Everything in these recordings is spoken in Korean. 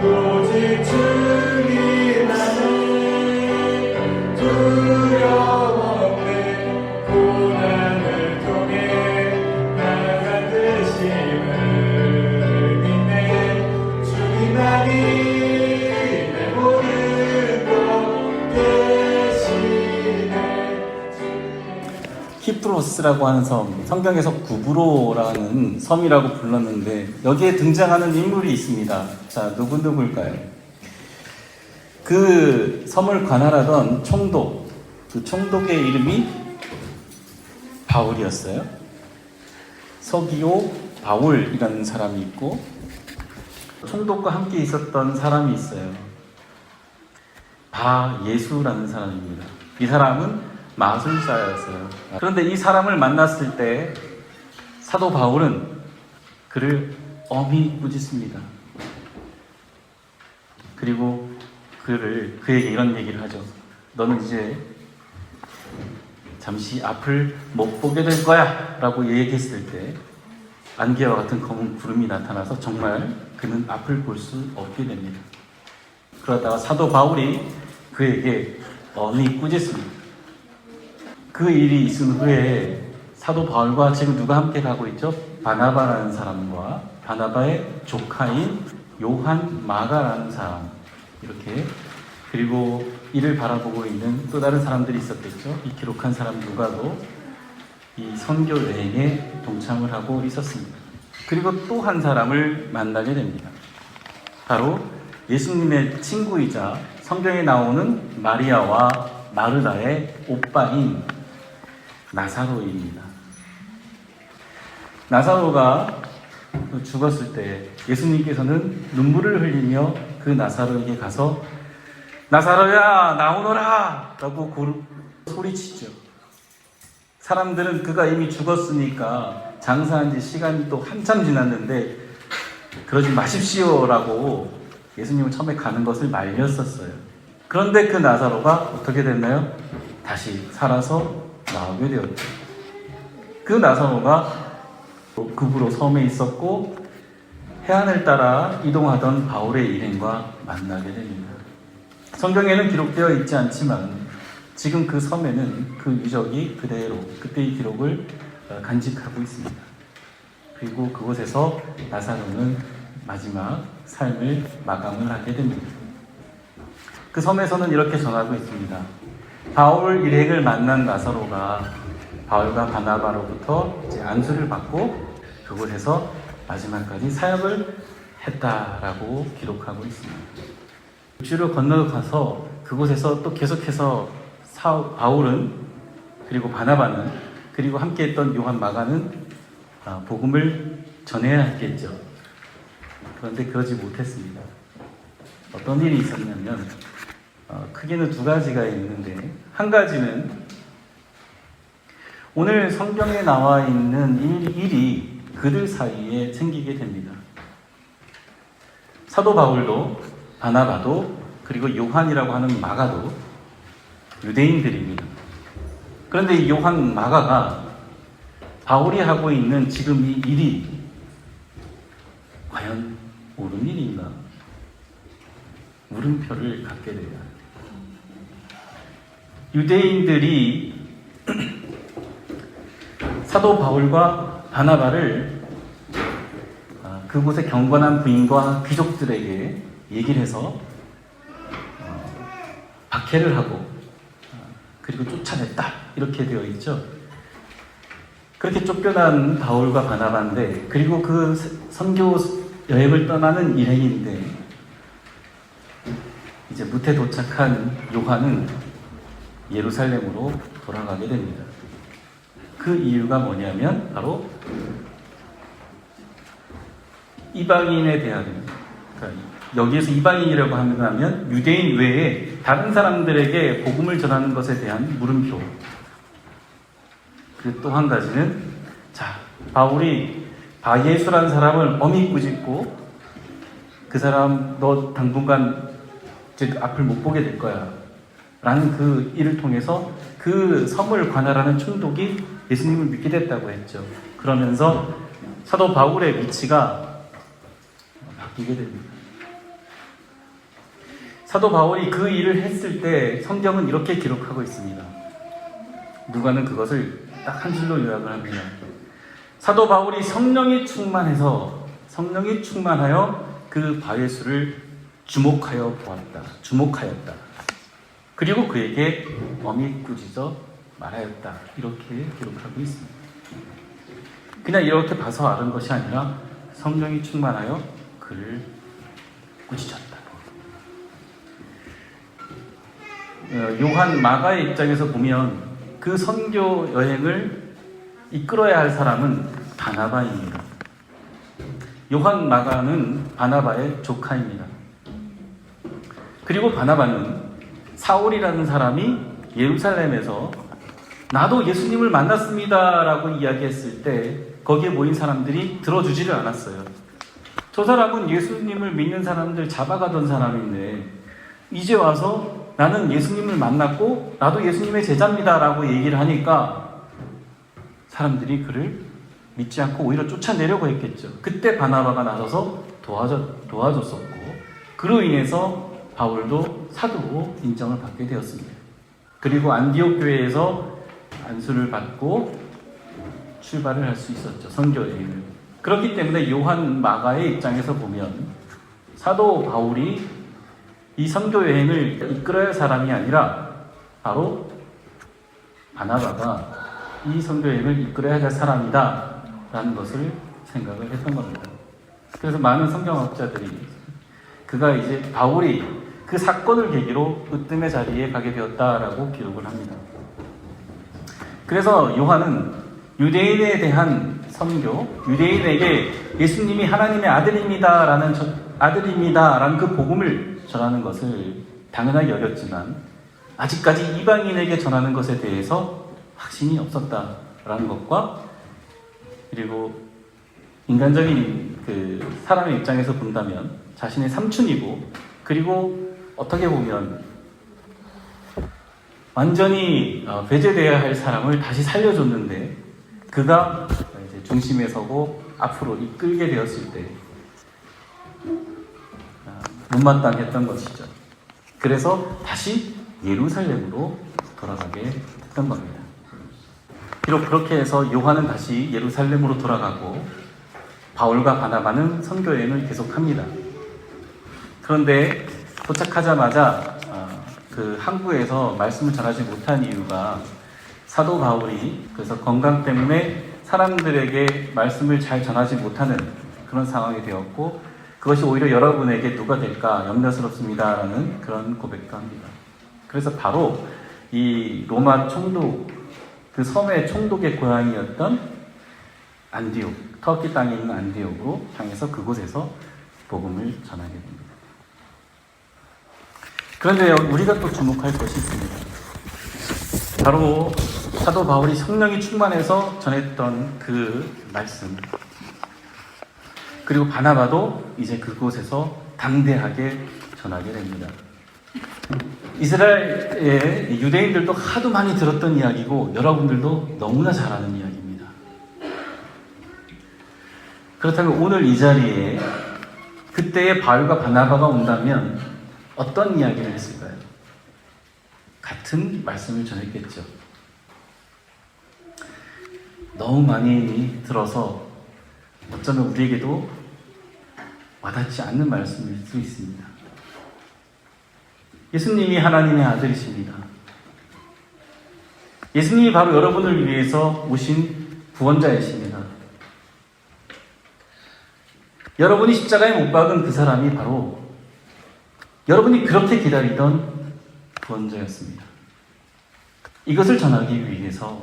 오직 주님 안에 두려움 없네. 고난을 통해 나간 듯임을 믿네. 주님만이 내 모든 것 되시네. 키프로스라고 하는 섬, 성경에서 구브로라는 섬이라고 불렀는데 여기에 등장하는 인물이 있습니다. 자, 누굴까요? 그 섬을 관할하던 총독, 그 총독의 이름이 바울이었어요. 서기오 바울이라는 사람이 있고 총독과 함께 있었던 사람이 있어요. 바예수라는 사람입니다. 이 사람은 마술사였어요. 그런데 이 사람을 만났을 때 사도 바울은 그를 엄히 꾸짖습니다. 그리고 그에게 이런 얘기를 하죠. 너는 이제 잠시 앞을 못 보게 될 거야 라고 얘기했을 때 안개와 같은 검은 구름이 나타나서 정말 그는 앞을 볼 수 없게 됩니다. 그러다가 사도 바울이 그에게 엄히 꾸짖습니다. 그 일이 있은 후에 사도 바울과 지금 누가 함께 가고 있죠? 바나바라는 사람과 바나바의 조카인 요한 마가라는 사람, 이렇게, 그리고 이를 바라보고 있는 또 다른 사람들이 있었겠죠. 이 기록한 사람 누가도 이 선교 여행에 동참을 하고 있었습니다. 그리고 또 한 사람을 만나게 됩니다. 바로 예수님의 친구이자 성경에 나오는 마리아와 마르다의 오빠인 나사로입니다. 나사로가 죽었을 때 예수님께서는 눈물을 흘리며 그 나사로에게 가서 나사로야 나오너라 라고 소리치죠. 사람들은 그가 이미 죽었으니까 장사한 지 시간이 또 한참 지났는데 그러지 마십시오 라고 예수님은 처음에 가는 것을 말렸었어요. 그런데 그 나사로가 어떻게 됐나요? 다시 살아서 나오게 되었죠. 그 나사로가 구브로 섬에 있었고 해안을 따라 이동하던 바울의 일행과 만나게 됩니다. 성경에는 기록되어 있지 않지만 지금 그 섬에는 그 유적이 그대로 그때의 기록을 간직하고 있습니다. 그리고 그곳에서 나사로는 마지막 삶을 마감을 하게 됩니다. 그 섬에서는 이렇게 전하고 있습니다. 바울 일행을 만난 나사로가 바울과 바나바로부터 이제 안수를 받고 그곳에서 마지막까지 사역을 했다라고 기록하고 있습니다. 육지로 건너가서 그곳에서 또 계속해서 바울은 그리고 바나바는 그리고 함께했던 요한 마가는 복음을 전해야 했겠죠. 그런데 그러지 못했습니다. 어떤 일이 있었냐면 크게는 두 가지가 있는데 한 가지는 오늘 성경에 나와 있는 일이 그들 사이에 생기게 됩니다. 사도 바울도 바나바도 그리고 요한이라고 하는 마가도 유대인들입니다. 그런데 이 요한 마가가 바울이 하고 있는 지금 이 일이 과연 옳은 일인가? 물음표를 갖게 돼요. 유대인들이 사도 바울과 바나바를 그곳의 경건한 부인과 귀족들에게 얘기를 해서 박해를 하고 그리고 쫓아냈다 이렇게 되어 있죠. 그렇게 쫓겨난 바울과 바나바인데 그리고 그 선교 여행을 떠나는 일행인데 이제 무태 도착한 요한은 예루살렘으로 돌아가게 됩니다. 그 이유가 뭐냐면 바로 이방인에 대한, 그러니까 여기에서 이방인이라고 하면 유대인 외에 다른 사람들에게 복음을 전하는 것에 대한 물음표. 그 또 한 가지는 바울이 바예수라는 사람을 엄히 꾸짖고 그 사람 너 당분간 앞을 못 보게 될 거야 라는 그 일을 통해서 그 섬을 관할하는 총독이 예수님을 믿게 됐다고 했죠. 그러면서 사도 바울의 위치가 바뀌게 됩니다. 사도 바울이 그 일을 했을 때 성경은 이렇게 기록하고 있습니다. 누가는 그것을 딱 한 줄로 요약을 합니다. 사도 바울이 성령이 충만하여 그 바예수를 주목하였다. 그리고 그에게 엄히 꾸짖어 말하였다. 이렇게 기록하고 있습니다. 그냥 이렇게 봐서 아는 것이 아니라 성령이 충만하여 그를 꾸짖었다. 요한 마가의 입장에서 보면 그 선교 여행을 이끌어야 할 사람은 바나바입니다. 요한 마가는 바나바의 조카입니다. 그리고 바나바는 사울이라는 사람이 예루살렘에서 나도 예수님을 만났습니다 라고 이야기했을 때 거기에 모인 사람들이 들어주지를 않았어요. 저 사람은 예수님을 믿는 사람들 잡아가던 사람인데 이제 와서 나는 예수님을 만났고 나도 예수님의 제자입니다 라고 얘기를 하니까 사람들이 그를 믿지 않고 오히려 쫓아내려고 했겠죠. 그때 바나바가 나서서 도와줬었고 그로 인해서 바울도 사도로 인정을 받게 되었습니다. 그리고 안디옥 교회에서 안수를 받고 출발을 할 수 있었죠. 선교 여행을. 그렇기 때문에 요한 마가의 입장에서 보면 사도 바울이 이 선교 여행을 이끌어야 할 사람이 아니라 바로 바나바가 이 선교 여행을 이끌어야 할 사람이다 라는 것을 생각을 했던 겁니다. 그래서 많은 성경학자들이 그가 이제 바울이 그 사건을 계기로 으뜸의 자리에 가게 되었다라고 기록을 합니다. 그래서 요한은 유대인에 대한 선교, 유대인에게 예수님이 하나님의 아들입니다라는 그 복음을 전하는 것을 당연하게 여겼지만 아직까지 이방인에게 전하는 것에 대해서 확신이 없었다라는 것과 그리고 인간적인 그 사람의 입장에서 본다면 자신의 삼촌이고 그리고 어떻게 보면 완전히 배제되어야 할 사람을 다시 살려줬는데 그가 이제 중심에 서고 앞으로 이끌게 되었을 때 못마땅했던 것이죠. 그래서 다시 예루살렘으로 돌아가게 됐던 겁니다. 비록 그렇게 해서 요한은 다시 예루살렘으로 돌아가고 바울과 바나바는 선교 여행을 계속합니다. 그런데 도착하자마자 그 항구에서 말씀을 전하지 못한 이유가 사도 바울이 그래서 건강 때문에 사람들에게 말씀을 잘 전하지 못하는 그런 상황이 되었고 그것이 오히려 여러분에게 누가 될까 염려스럽습니다라는 그런 고백도 합니다. 그래서 바로 이 로마 총독 그 섬의 총독의 고향이었던 안디옥 터키 땅에 있는 안디옥으로 향해서 그곳에서 복음을 전하게 됩니다. 그런데 우리가 또 주목할 것이 있습니다. 바로 사도 바울이 성령이 충만해서 전했던 그 말씀 그리고 바나바도 이제 그곳에서 담대하게 전하게 됩니다. 이스라엘의 유대인들도 하도 많이 들었던 이야기고 여러분들도 너무나 잘 아는 이야기입니다. 그렇다면 오늘 이 자리에 그때의 바울과 바나바가 온다면 어떤 이야기를 했을까요? 같은 말씀을 전했겠죠. 너무 많이 들어서 어쩌면 우리에게도 와닿지 않는 말씀일 수 있습니다. 예수님이 하나님의 아들이십니다. 예수님이 바로 여러분을 위해서 오신 구원자이십니다. 여러분이 십자가에 못 박은 그 사람이 바로 여러분이 그렇게 기다리던 구원자였습니다. 이것을 전하기 위해서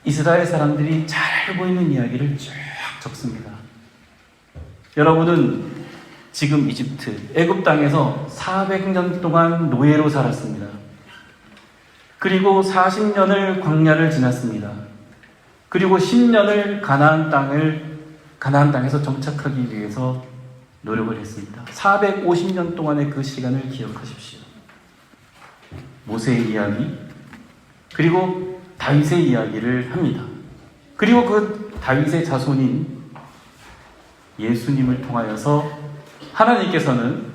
이스라엘 사람들이 잘 알고 있는 이야기를 쭉 적습니다. 여러분은 지금 이집트, 애굽 땅에서 400년 동안 노예로 살았습니다. 그리고 40년을 광야를 지났습니다. 그리고 10년을 가나안 땅에서 정착하기 위해서 노력을 했습니다. 450년 동안의 그 시간을 기억하십시오. 모세의 이야기, 그리고 다윗의 이야기를 합니다. 그리고 그 다윗의 자손인 예수님을 통하여서 하나님께서는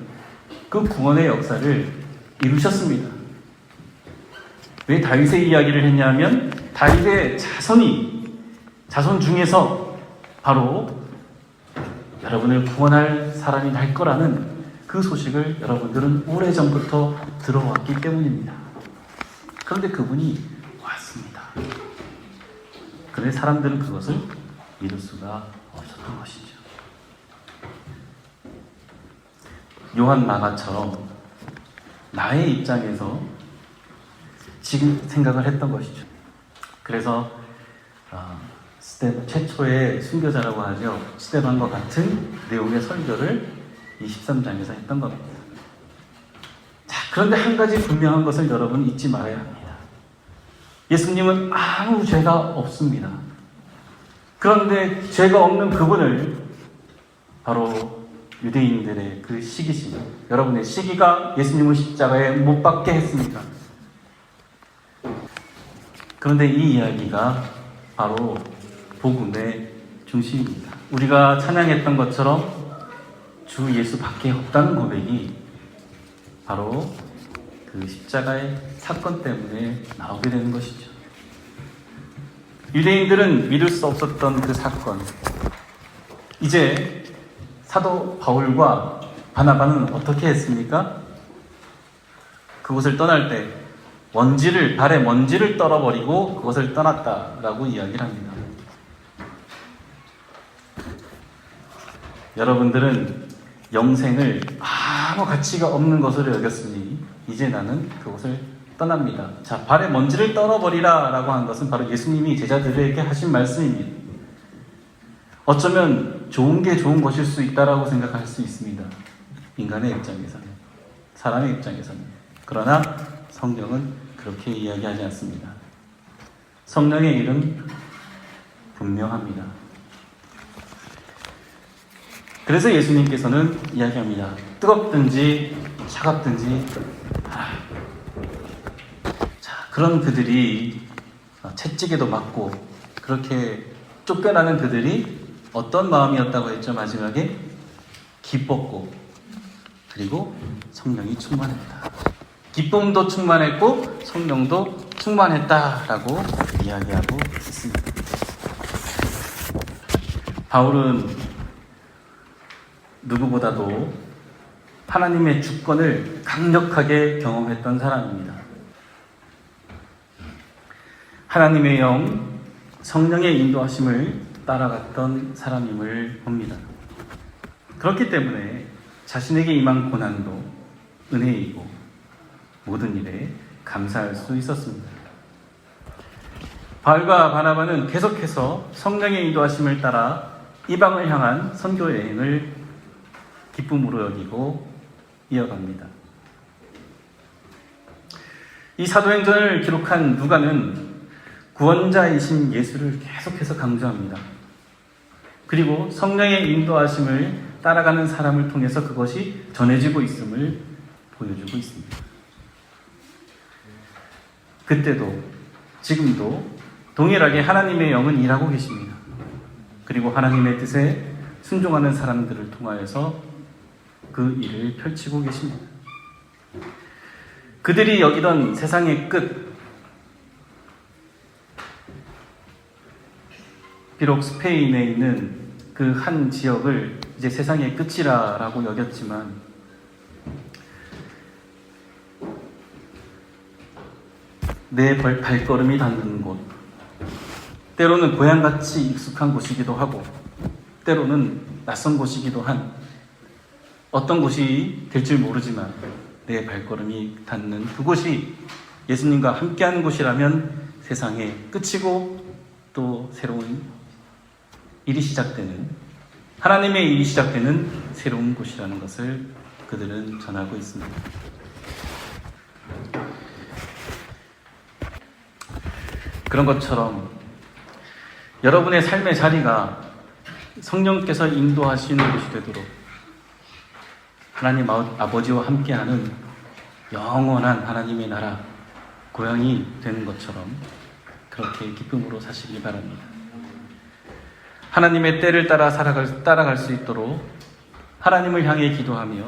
그 구원의 역사를 이루셨습니다. 왜 다윗의 이야기를 했냐면 다윗의 자손 중에서 바로 여러분을 구원할 사람이 날 거라는 그 소식을 여러분들은 오래전부터 들어왔기 때문입니다. 그런데 그분이 왔습니다. 그런데 사람들은 그것을 믿을 수가 없었던 것이죠. 요한 마가처럼 나의 입장에서 지금 생각을 했던 것이죠. 그래서 최초의 순교자라고 하죠. 스데반과 같은 내용의 설교를 이 13장에서 했던 겁니다. 자, 그런데 한 가지 분명한 것을 여러분 잊지 말아야 합니다. 예수님은 아무 죄가 없습니다. 그런데 죄가 없는 그분을 바로 유대인들의 그 시기심, 여러분의 시기가 예수님을 십자가에 못 박게 했습니다. 그런데 이 이야기가 바로 복음의 중심입니다. 우리가 찬양했던 것처럼 주 예수밖에 없다는 고백이 바로 그 십자가의 사건 때문에 나오게 되는 것이죠. 유대인들은 믿을 수 없었던 그 사건, 이제 사도 바울과 바나바는 어떻게 했습니까? 그곳을 떠날 때 발에 먼지를 떨어버리고 그것을 떠났다라고 이야기를 합니다. 여러분들은 영생을 아무 가치가 없는 것으로 여겼으니 이제 나는 그것을 떠납니다. 자, 발에 먼지를 떨어버리라 라고 한 것은 바로 예수님이 제자들에게 하신 말씀입니다. 어쩌면 좋은 게 좋은 것일 수 있다라고 생각할 수 있습니다. 인간의 입장에서는, 사람의 입장에서는. 그러나 성경은 그렇게 이야기하지 않습니다. 성령의 일은 분명합니다. 그래서 예수님께서는 이야기합니다. 뜨겁든지 차갑든지 자, 그런 그들이 채찍에도 맞고 그렇게 쫓겨나는 그들이 어떤 마음이었다고 했죠? 마지막에 기뻤고 그리고 성령이 충만했다. 기쁨도 충만했고 성령도 충만했다라고 이야기하고 있습니다. 바울은 누구보다도 하나님의 주권을 강력하게 경험했던 사람입니다. 하나님의 영, 성령의 인도하심을 따라갔던 사람임을 봅니다. 그렇기 때문에 자신에게 임한 고난도 은혜이고 모든 일에 감사할 수 있었습니다. 바울과 바나바는 계속해서 성령의 인도하심을 따라 이방을 향한 선교 여행을 기쁨으로 여기고 이어갑니다. 이 사도행전을 기록한 누가는 구원자이신 예수를 계속해서 강조합니다. 그리고 성령의 인도하심을 따라가는 사람을 통해서 그것이 전해지고 있음을 보여주고 있습니다. 그때도 지금도 동일하게 하나님의 영은 일하고 계십니다. 그리고 하나님의 뜻에 순종하는 사람들을 통하여서 그 일을 펼치고 계십니다. 그들이 여기던 세상의 끝, 비록 스페인에 있는 그 한 지역을 이제 세상의 끝이라고 여겼지만 내 발걸음이 닿는 곳, 때로는 고향같이 익숙한 곳이기도 하고 때로는 낯선 곳이기도 한 어떤 곳이 될 줄 모르지만 내 발걸음이 닿는 그곳이 예수님과 함께하는 곳이라면 세상의 끝이고 또 새로운 일이 시작되는, 하나님의 일이 시작되는 새로운 곳이라는 것을 그들은 전하고 있습니다. 그런 것처럼 여러분의 삶의 자리가 성령께서 인도하시는 곳이 되도록 하나님 아버지와 함께하는 영원한 하나님의 나라, 고향이 되는 것처럼 그렇게 기쁨으로 사시길 바랍니다. 하나님의 때를 따라 따라갈 수 있도록 하나님을 향해 기도하며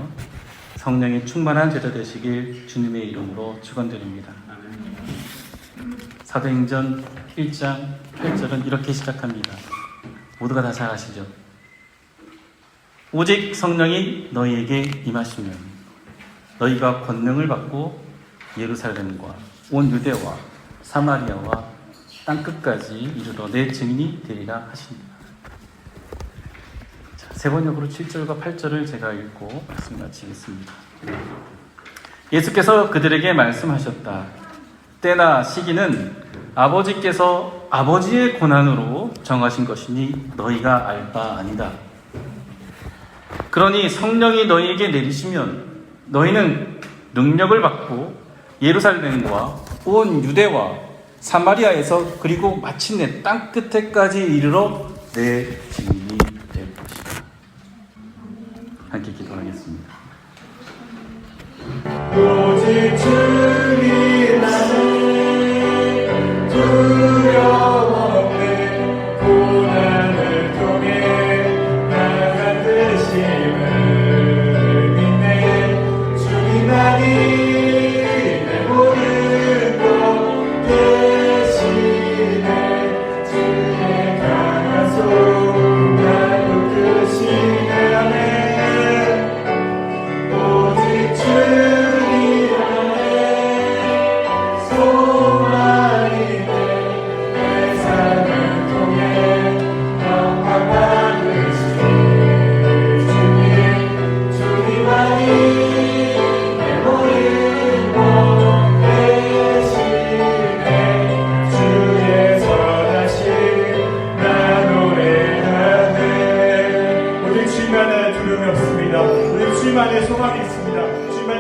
성령이 충만한 제자 되시길 주님의 이름으로 축원드립니다. 사도행전 1장 8절은 이렇게 시작합니다. 모두가 다 잘 아시죠? 오직 성령이 너희에게 임하시면 너희가 권능을 받고 예루살렘과 온 유대와 사마리아와 땅끝까지 이르러 내 증인이 되리라 하십니다. 세 번역으로 7절과 8절을 제가 읽고 말씀 마치겠습니다. 예수께서 그들에게 말씀하셨다. 때나 시기는 아버지께서 아버지의 고난으로 정하신 것이니 너희가 알 바 아니다. 그러니 성령이 너희에게 내리시면 너희는 능력을 받고 예루살렘과 온 유대와 사마리아에서 그리고 마침내 땅끝에까지 이르러 내 증인이 될 것이다. 함께 기도하겠습니다. 오직 주님 안에 두려움 없는 고난을 통해 나간 되심을 믿네. 주님만이 내 모든 것 대신해 주의 강한 손 나를 붙드시네. 아멘. 오직 주님 안에 소망이 내 삶을 통해 영광 받으신 주님만이 내 모든 것 대신해 주의 선하심 나 노래하네. 오직 주님 안에 두려움이 없습니다. 오직 주님 안에 소망이 있습니다. 주님 안에